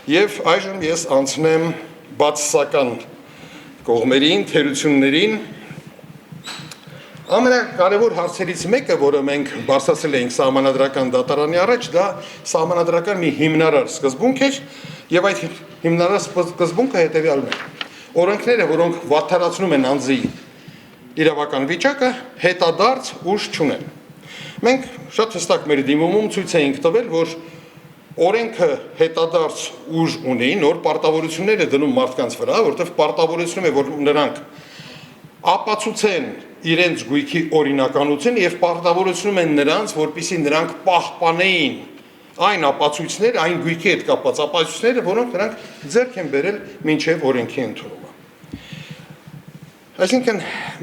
Եվ այժմ ես անցնեմ բացասական կողմերին, թերություններին։ Ամենակարևոր հարցերից մեկը, որը մենք բարձրացրել էինք սահմանադրական դատարանի առաջ, դա սահմանադրական մի հիմնարար սկզբունք էր, եւ այդ հիմնարար սկզբունքը հետեւյալն է. օրենքները, որոնք վատթարացնում են անձի իրավական վիճակը, հետադարձ ուժ չունեն։ Մենք շատ հստակ մեր դիմումում ցույց էինք տվել, որ օրենքը հետադարձ ուժ ունի, նոր պարտավորություններ է դնում մարդկանց վրա, որտեղ պարտավորություն է, որ նրանք ապացուցեն իրենց գույքի օրինականություն եւ պարտավորություն են նրանց, որպեսզի նրանք պահպանեին այն ապացույցները, այն գույքի հետ կապված ապացույցները, որոնք նրանք ձեռք են բերել մինչեւ օրենքի ընդունումը։ Այսինքն,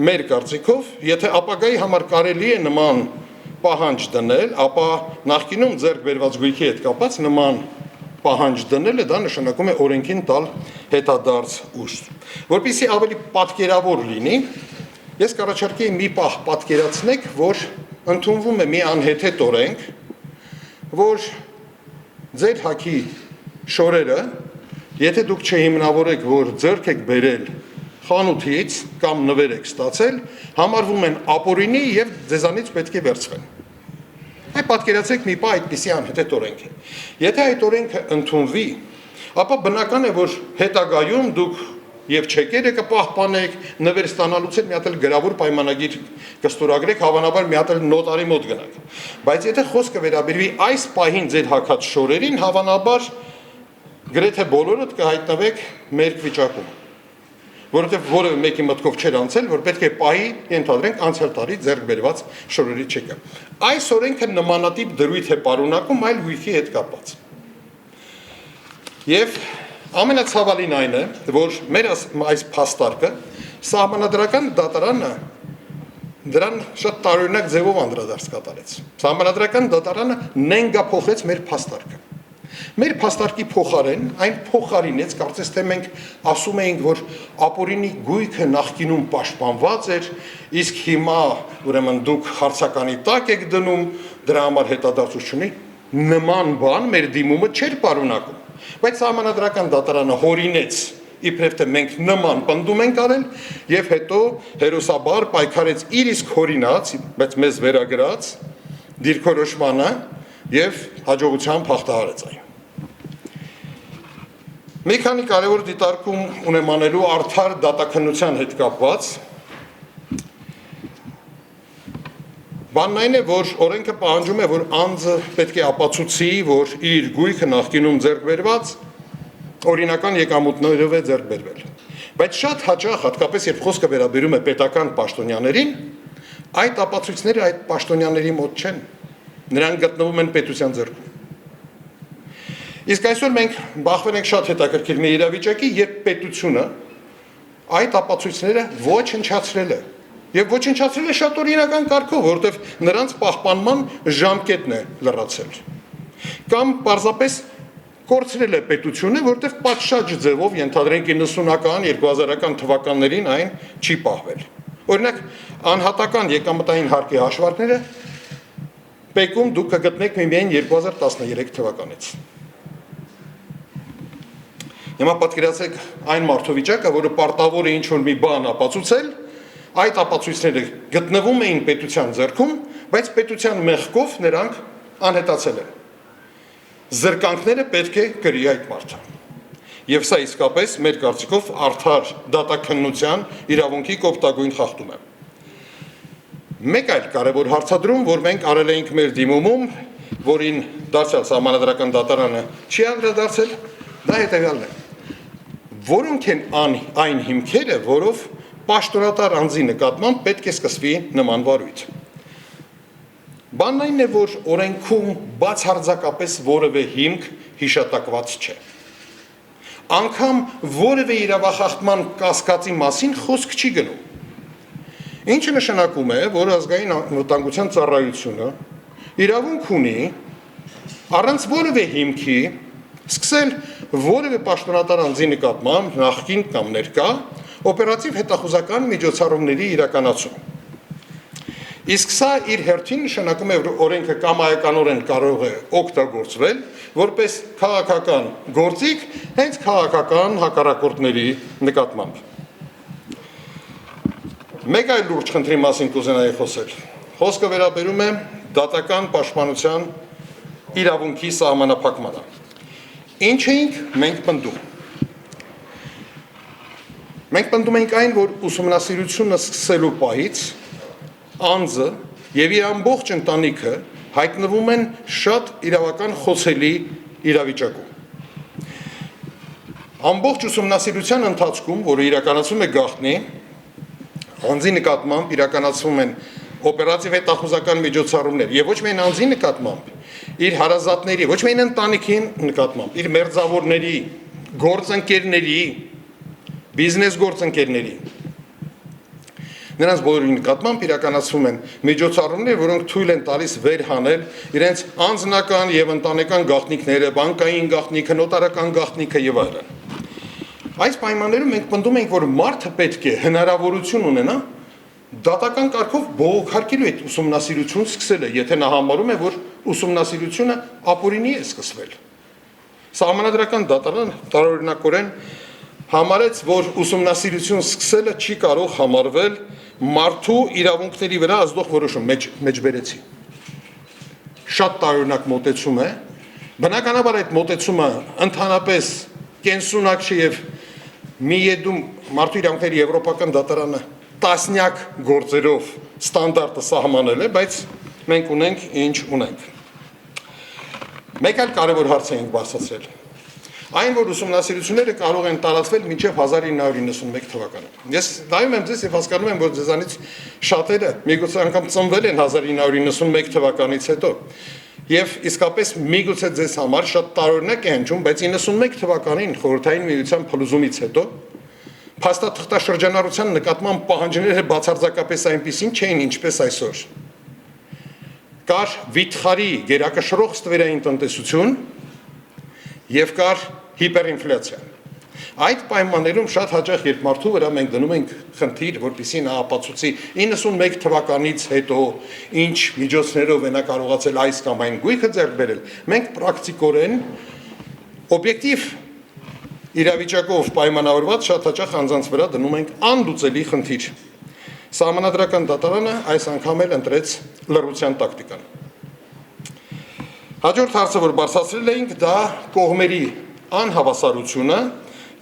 մեր կարծիքով, եթե ապագայի համար կարելի է նման պահանջ դնել, ապա նախկինում ձեռք բերված գույքի հետ կապված նման պահանջ դնելը դա նշանակում է օրենքին տալ հետադարձ ուժ։ Որպեսզի ավելի պատկերավոր լինի, ես կառաջարկեի մի պահ պատկերացնեք, որ ընդունվում է մի անհեթեթ օրենք, որ ձեր հագի շորերը, եթե դուք չհիմնավորեք, որ ձեռք եք բերել խանութից կամ նվեր եք ստացել, համարվում են ապօրինի եւ ձեզանից պետք է վերցվեն։ Այդ պատկերացրեք մի պահ այդպիսի անհեթեթ օրենք է։ Եթե այդ օրենքը ընդունվի, ապա բնական է, որ հետագայում դուք եւ չեկերը կպահպանեք, նվեր ստանալուց հետ մի հատ էլ գրավոր պայմանագիր կստորագրեք, հավանաբար մի հատ էլ նոտարի մոտ գնաք։ Բայց եթե խոսքը վերաբերվի այս պահին ձեր հագած շորերին, հավանաբար գրեթե բոլորդ կհայտնվեք մերկ վիճակում, որովհետև որևէ մեկի մտքով չէր անցել, որ պետք է պահի, ենթադրենք, անցյալ տարի ձեռք բերված շորերի չեկը։ Այս օրենքը նմանատիպ դրույթ է պարունակում այլ գույքի հետ կապված։ Եվ ամենացավալին այն է, որ մեր այս փաստարկը սահմանադրական դատարանը դրան շատ տարօրինակ ձևով անդրադարձ կատարեց։ Սահմանադրական դատարանը նենգափոխեց մեր փաստարկը։ Մեր փաստարկի փոխարեն այն փոխարինեց, կարծես թե մենք ասում էինք, որ ապօրինի գույքը նախկինում պաշտպանված էր, իսկ հիմա ուրեմն դուք հարցականի տակ եք դնում, դրա համար հետադարձություն ունի, նման բան մեր դիմումը չէր պարունակում, բայց սահմանադրական դատարանը հորինեց, իբրև թե մենք նման պնդում ենք արել եւ հետո հերոսաբար պայքարեց իր իսկ հորինած, բայց մեզ վերագրած դիրքորոշմանը եւ հաջողությամբ հաղթահարեց այն։ Մի քանի կարևոր դիտարկում ունեմ անելու արդար դատաքննության հետ կապված։ Բանն այն է, որ օրենքը պահանջում է, որ անձը պետք է ապացուցի, որ իր գույքը նախկինում ձեռք բերված օրինական եկամուտներով է ձեռք բերվել։ Բայց շատ հաճախ, հատկապես երբ խոսքը վերաբերում է պետական պաշտոնյաներին, այդ ապացույցները այդ պաշտոնյաների մոտ չեն։ Նրանք գտնվում են պետության ձեռքում։ Իսկ այսօր մենք բախվել ենք շատ հետաքրքիր մի իրավիճակի, երբ պետությունը այդ ապացույցները ոչնչացրել է։ Եվ ոչնչացրել է շատ օրինական կարգով, որովհետև նրանց պահպանման ժամկետն է լրացել։ Կամ պարզապես կորցրել է պետությունը, որովհետև պատշաճ ձևով ենթադրենք 90-ական, 2000-ական թվականներին այն չի պահվել։ Օրինակ, անհատական եկամտային հարկի հաշվարկները Պեկում դուք կգտնեք միայն 2013 թվականից։ Հիմա պատկերացրեք այն մարդու որը պարտավոր է ինչ-որ մի բան ապացուցել, այդ ապացույցները գտնվում էին պետության ձեռքում, բայց պետության մեղքով նրանք անհետացել են։ Զրկանքները պետք է կրի այդ մարդը։ Եվ սա իսկապես մեր կարծիքով արդար դատաքննության իրավունքի կոպտագույն խախտում է։ Մեկ այլ կարևոր հարցադրում, որ մենք արել էինք մեր դիմումում, որին դարձյալ սահմանադրական դատարանը չի անդրադարձել, դա հետևյալն է։ Որոնք են այն հիմքերը, որով պաշտոնատար անձի նկատմամբ պետք է սկսվի նման վարույթ։ Բանն այն է, որ օրենքում բացարձակապես որևէ հիմք հիշատակված չէ։ Անգամ որևէ իրավախախտման կասկածի մասին խոսք չի գնում։ Ինչը նշանակում է, որ ազգային անվտանգության ծառայությունը իրավունք ունի առանց որևէ հիմքի սկսել որևէ պաշտոնատար անձի նկատմամբ նախկին կամ ներկա օպերատիվ հետախուզական միջոցառումների իրականացում։ Իսկ սա իր հերթին նշանակում է, որ օրենքը կամայականորեն կարող է օգտագործվել որպես քաղաքական գործիք հենց քաղաքական հակառակորդների նկատմամբ։ Մեկ այլ լուրջ խնդրի մասին կուզենայի խոսել։ Խոսքը վերաբերում է դատական պաշտպանության իրավունքի սահմանափակմանը։ Ինչ էինք մենք պնդում։ Մենք պնդում ենք այն, որ ուսումնասիրությունը սկսելու պահից անձը եւ իր ամբողջ ընտանիքը հայտնվում են շատ իրավական խոցելի իրավիճակում։ Ամբողջ ուսումնասիրության ընթացքում, որը իրականացվում է գաղտնի, անձի նկատմամբ իրականացվում են օպերատիվ հետախուզական միջոցառումներ եւ ոչ միայն անձի նկատմամբ, իր հարազատների, ոչ միայն ընտանիքի նկատմամբ, իր մերձավորների, գործընկերների, բիզնես գործընկերների նրանց բոլորի նկատմամբ իրականացվում են միջոցառումներ, որոնք թույլ են տալիս վերհանել իրենց անձնական եւ ընտանեկան գաղտնիքները, բանկային գաղտնիքը, նոտարական գաղտնիքը եւ այլն։ Այս պայմաններում մենք պնդում ենք, որ մարդը պետք է հնարավորություն ունենա դատական կարգով բողոքարկելու այդ ուսումնասիրություն սկսելը, եթե նա համարում է, որ ուսումնասիրությունը ապօրինի է սկսվել։ Սահմանադրական դատարանը տարօրինակորեն համարեց, որ ուսումնասիրություն սկսելը չի կարող համարվել մարդու իրավունքների վրա ազդող որոշում, մեջբերեցի։ Շատ տարօրինակ մոտեցում է, բնականաբար այդ մոտեցումը ընդհանրապես կենսունակ չէ եւ մի յետում մարդու իրավունքների եվրոպական դատարանը տասնյակ գործերով ստանդարտը սահմանել է, բայց մենք ունենք ինչ ունենք։ Մեկ այլ կարևոր հարց ենք բարձրացրել։ Այն, որ ուսումնասիրությունները կարող են տարածվել մինչև 1991 թվականը։ Ես նայում եմ ձեզ եւ հասկանում եմ, որ ձեզանից շատերը միգուցե անգամ ծնվել են 1991 թվականից հետո։ Եվ իսկապես միգուցե ձեզ համար շատ տարօրինակ է հնչում, բայց 91 թվականին խորհրդային միության փլուզումից հետո փաստաթղթաշրջանառության նկատմամբ պահանջները բացարձակապես այնպիսին չէին, ինչպես այսօր։ Կար վիթխարի գերակշռող ստվերային տնտեսություն եւ կար հիպերինֆլյացիա։ Այդ պայմաններում շատ հաճախ երբ մարդու վրա մենք դնում ենք խնդիր, որպեսզի նա ապացուցի 91 թվականից հետո ինչ միջոցներով է նա կարողացել այս կամ այն գույքը ձեռք բերել, մենք պրակտիկորեն օբյեկտիվ իրավիճակով պայմանավորված շատ հաճախ անձանց վրա դնում ենք անլուծելի խնդիր։ Սահմանադրական դատարանը այս անգամ էլ ընտրեց լռության տակտիկան։ Հաջորդ հարցը, որ բարձրացրել էինք, դա կողմերի անհավասարությունը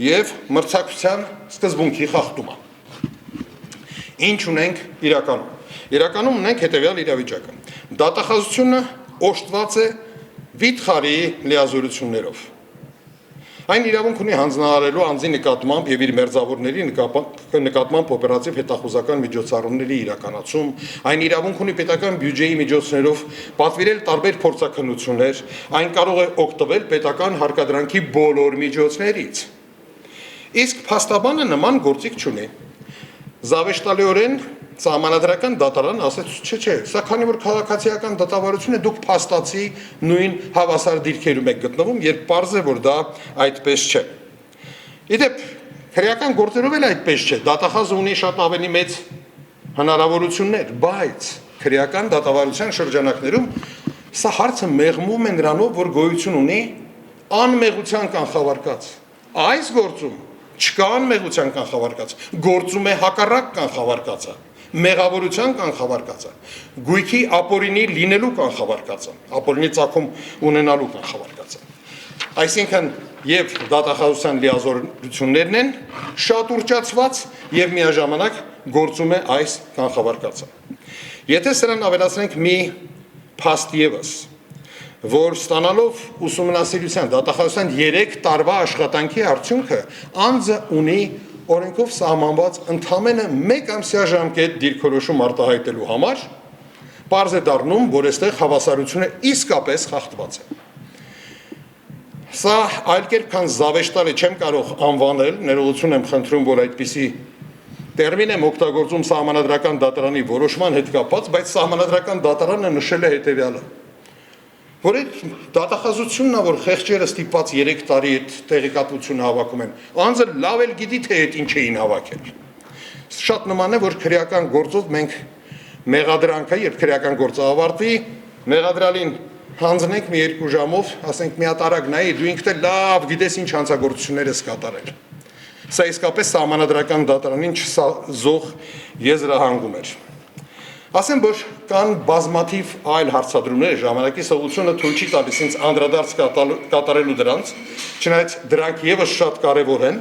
եւ մրցակցության սկզբունքի խախտումը։ Ինչ ունենք իրականում։ Իրականում ունենք հետեւյալ իրավիճակը։ Դատախազությունը օժտված է վիթխարի լիազորություններով։ Այն իրավունք ունի հանձնարարելու անձի նկատմամբ եւ իր մերձավորների նկատմամբ օպերատիվ հետախուզական միջոցառումների իրականացում, այն իրավունք ունի պետական բյուջեի միջոցներով պատվիրել տարբեր փորձաքննություններ, այն կարող է օգտվել պետական հարկադրանքի բոլոր միջոցներից։ Իսկ փաստաբանը նման գործիք չունի։ Զավեշտալիորեն Սահմանադրական դատարան ասեց, չէ, սա քանի որ քաղաքացիական դատավարություն է, դուք փաստացի նույն հավասար դիրքերում եք գտնվում, երբ պարզ է, որ դա այդպես չէ։ Իդեպ, քրեական գործերով էլ այդպես չէ, դատախազը ունի շատ ավելի մեծ հնարավորություններ, բայց քրեական դատավարության շրջանակներում սա հարցը մեղմում է նրանով, որ գոյություն ունի անմեղության կանխավարկած։ Այս գործում չկա անմեղության կանխավարկած, գործում է հակառակ կանխավարկածը, մեղավորության կանխավարկածը, գույքի ապօրինի լինելու կանխավարկածը, ապօրինի ծագում ունենալու կանխավարկածը։ Այսինքն եւ դատախազության լիազորություններն են շատ ուռճացված եւ միաժամանակ գործում է այս կանխավարկածը։ Եթե սրան ավելացնենք մի փաստ եւս, որ ստանալով ուսումնասիրության դատախազության 3 տարվա աշխատանքի արդյունքը անձը ունի օրենքով սահմանված ընդամենը 1 ամսյա ժամկետ դիրքորոշում արտահայտելու համար, պարզ է դառնում, որ այստեղ հավասարությունը իսկապես խախտված է։ Սա այլ կերպ քան զավեշտալի չեմ կարող անվանել, ներողություն եմ խնդրում, որ այդպիսի տերմին եմ օգտագործում սահմանադրական դատարանի որոշման հետ կապված, բայց սահմանադրական դատարանը նշել է հետևյալը, որ այդ դատախազությունն է, որ խեղճերը ստիպված 3 տարի այդ տեղեկատվությունը հավաքում են, անձը լավ էլ գիտի, թե այդ ինչ էին հավաքել։ Շատ նման է, որ քրեական գործով մենք մեղադրանքը, երբ քրեական գործը ավարտվի, մեղադրալին հանձնենք մի 2 ժամով, ասենք մի հատ արագ նայի, դու ինքդ էլ լավ գիտես ինչ հանցագործություններ ես կատարել։ Սա իսկապես սահմանադրական դատարանին չզող եզրահանգում էր։ Ասեմ, որ կան բազմաթիվ այլ հարցադրումներ, ժամանակի սովորությունը թույլ չի տալիս ինձ անդրադարձ կատարելու դրանց, չնայած դրանք եւս շատ կարևոր են,